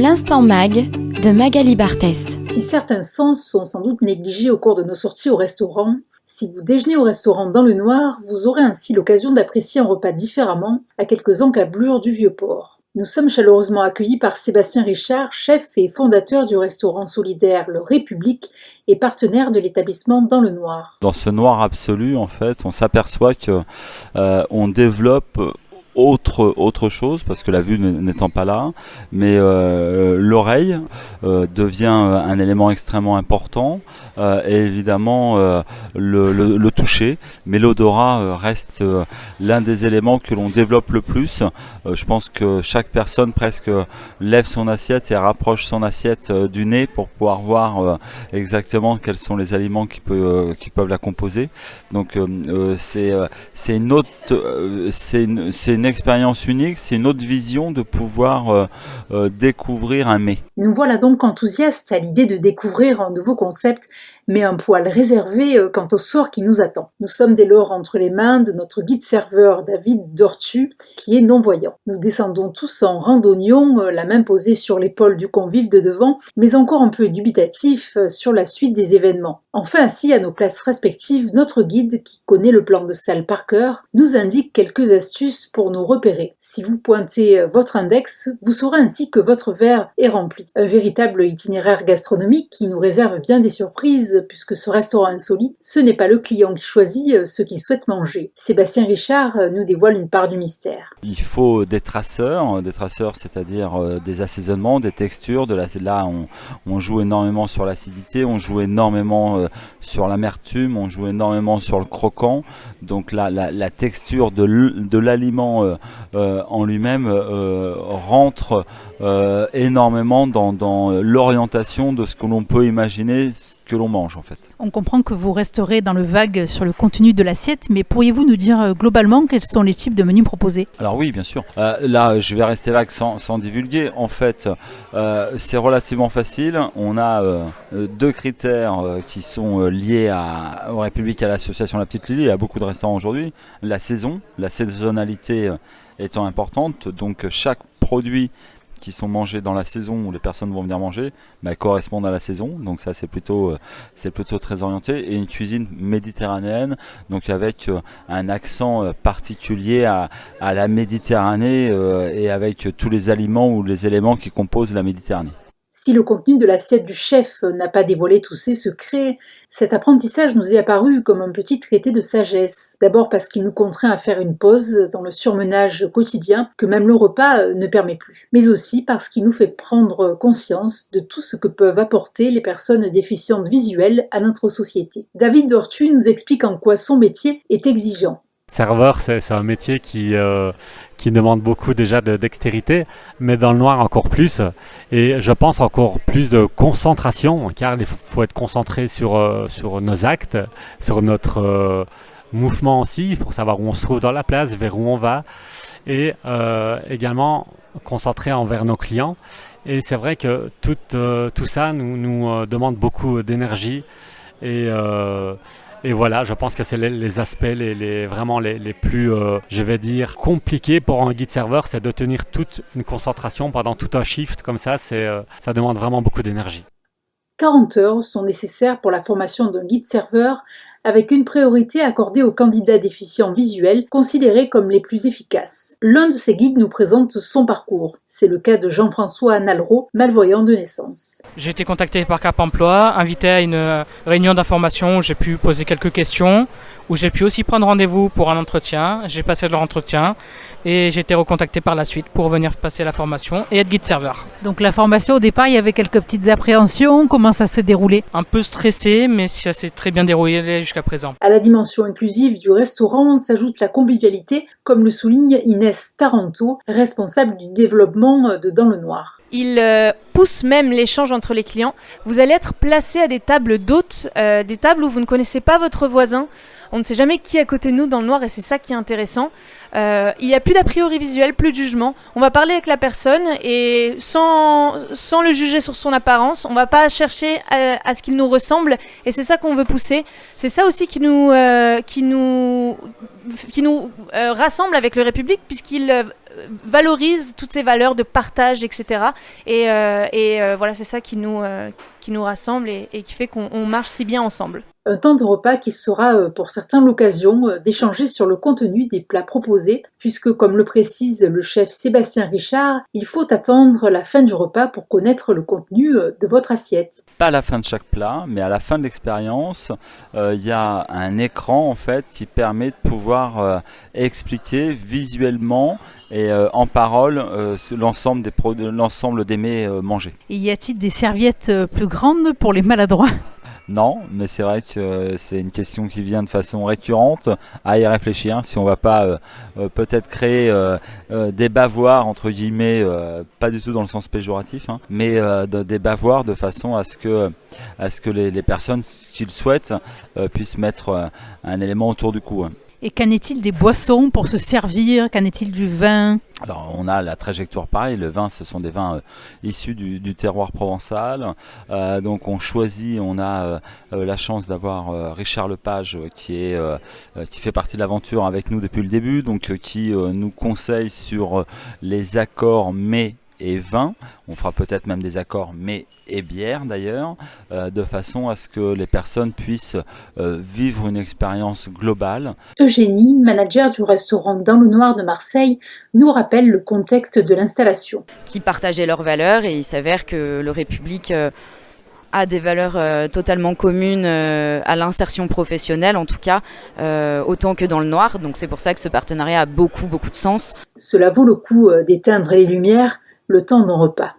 L'Instant Mag de Magali Barthès. Si certains sens sont sans doute négligés au cours de nos sorties au restaurant, si vous déjeunez au restaurant dans le noir, vous aurez ainsi l'occasion d'apprécier un repas différemment à quelques encablures du Vieux-Port. Nous sommes chaleureusement accueillis par Sébastien Richard, chef et fondateur du restaurant solidaire Le République et partenaire de l'établissement Dans le Noir. Dans ce noir absolu, en fait, on s'aperçoit que on développe autre chose, parce que la vue n'étant pas là, mais l'oreille devient un élément extrêmement important, et évidemment le toucher, mais l'odorat reste l'un des éléments que l'on développe le plus. Je pense que chaque personne presque lève son assiette et rapproche son assiette du nez pour pouvoir voir exactement quels sont les aliments qui peuvent la composer. Donc c'est une expérience unique, c'est une autre vision de pouvoir découvrir un mets. Nous voilà donc enthousiastes à l'idée de découvrir un nouveau concept, mais un poil réservé quant au sort qui nous attend. Nous sommes dès lors entre les mains de notre guide-serveur David Dortu, qui est non-voyant. Nous descendons tous en randonnion, la main posée sur l'épaule du convive de devant, mais encore un peu dubitatif sur la suite des événements. Enfin, assis à nos places respectives, notre guide, qui connaît le plan de salle par cœur, nous indique quelques astuces pour nous repérer. Si vous pointez votre index, vous saurez ainsi que votre verre est rempli. Un véritable itinéraire gastronomique qui nous réserve bien des surprises, puisque ce restaurant insolite, ce n'est pas le client qui choisit ce qu'il souhaite manger. Sébastien Richard nous dévoile une part du mystère. Il faut des traceurs, c'est-à-dire des assaisonnements, des textures. Là, on joue énormément sur l'acidité, on joue énormément sur l'amertume, on joue énormément sur le croquant. Donc la texture de l'aliment en lui-même rentre énormément dans l'orientation de ce que l'on peut imaginer que l'on mange en fait. On comprend que vous resterez dans le vague sur le contenu de l'assiette, mais pourriez-vous nous dire globalement quels sont les types de menus proposés ? Alors oui, bien sûr. Là, je vais rester vague sans divulguer. En fait, c'est relativement facile. On a deux critères qui sont liés au République, à l'association La Petite Lily et à beaucoup de restaurants aujourd'hui. La saisonnalité étant importante, donc chaque produit qui sont mangés dans la saison où les personnes vont venir manger correspondent à la saison, donc ça c'est plutôt très orienté, et une cuisine méditerranéenne, donc avec un accent particulier à la Méditerranée et avec tous les aliments ou les éléments qui composent la Méditerranée. Si le contenu de l'assiette du chef n'a pas dévoilé tous ses secrets, cet apprentissage nous est apparu comme un petit traité de sagesse. D'abord parce qu'il nous contraint à faire une pause dans le surmenage quotidien que même le repas ne permet plus. Mais aussi parce qu'il nous fait prendre conscience de tout ce que peuvent apporter les personnes déficientes visuelles à notre société. David Dortu nous explique en quoi son métier est exigeant. Serveur, c'est un métier qui demande beaucoup déjà de dextérité, mais dans le noir encore plus. Et je pense encore plus de concentration, car il faut être concentré sur nos actes, sur notre mouvement aussi, pour savoir où on se trouve dans la place, vers où on va, et également concentré envers nos clients. Et c'est vrai que tout ça nous demande beaucoup d'énergie et voilà, je pense que c'est les aspects vraiment les plus, je vais dire, compliqués pour un guide-serveur, c'est de tenir toute une concentration pendant tout un shift comme ça, ça demande vraiment beaucoup d'énergie. 40 heures sont nécessaires pour la formation d'un guide-serveur, avec une priorité accordée aux candidats déficients visuels considérés comme les plus efficaces. L'un de ces guides nous présente son parcours. C'est le cas de Jean-François Nalro, malvoyant de naissance. J'ai été contacté par Cap Emploi, invité à une réunion d'information où j'ai pu poser quelques questions, où j'ai pu aussi prendre rendez-vous pour un entretien. J'ai passé l'entretien et j'ai été recontacté par la suite pour venir passer la formation et être guide-serveur. Donc la formation, au départ, il y avait quelques petites appréhensions. Comment ça s'est déroulé ? Un peu stressé, mais ça s'est très bien déroulé jusqu'à présent. À la dimension inclusive du restaurant s'ajoute la convivialité, comme le souligne Inès Taranto, responsable du développement de Dans le Noir. Il pousse même l'échange entre les clients. Vous allez être placé à des tables d'hôtes, des tables où vous ne connaissez pas votre voisin. On ne sait jamais qui est à côté de nous dans le noir et c'est ça qui est intéressant. Il n'y a plus d'a priori visuel, plus de jugement. On va parler avec la personne et sans le juger sur son apparence, on ne va pas chercher à ce qu'il nous ressemble et c'est ça qu'on veut pousser. C'est ça aussi qui nous rassemble avec le République puisqu'il valorise toutes ces valeurs de partage, etc. Et voilà, c'est ça qui nous rassemble et qui fait qu'on marche si bien ensemble. Un temps de repas qui sera pour certains l'occasion d'échanger sur le contenu des plats proposés, puisque comme le précise le chef Sébastien Richard, il faut attendre la fin du repas pour connaître le contenu de votre assiette. Pas à la fin de chaque plat, mais à la fin de l'expérience, il y a un écran en fait qui permet de pouvoir expliquer visuellement et en parole l'ensemble des mets mangés. Et y a-t-il des serviettes plus grandes pour les maladroits ? Non, mais c'est vrai que c'est une question qui vient de façon récurrente, à y réfléchir, si on ne va pas peut-être créer des bavoirs, entre guillemets, pas du tout dans le sens péjoratif, hein, mais des bavoirs de façon à ce que les personnes qui le souhaitent puissent mettre un élément autour du cou. Et qu'en est-il des boissons pour se servir ? Qu'en est-il du vin ? Alors on a la trajectoire pareil, le vin ce sont des vins issus du terroir provençal, donc on choisit, on a la chance d'avoir Richard Lepage qui fait partie de l'aventure avec nous depuis le début, donc qui nous conseille sur les accords mets et vin, on fera peut-être même des accords mets et bière d'ailleurs, de façon à ce que les personnes puissent vivre une expérience globale. Eugénie, manager du restaurant Dans le Noir de Marseille, nous rappelle le contexte de l'installation. Qui partageaient leurs valeurs et il s'avère que le République a des valeurs totalement communes à l'insertion professionnelle en tout cas, autant que dans le noir, donc c'est pour ça que ce partenariat a beaucoup de sens. Cela vaut le coup d'éteindre les lumières le temps d'un repas.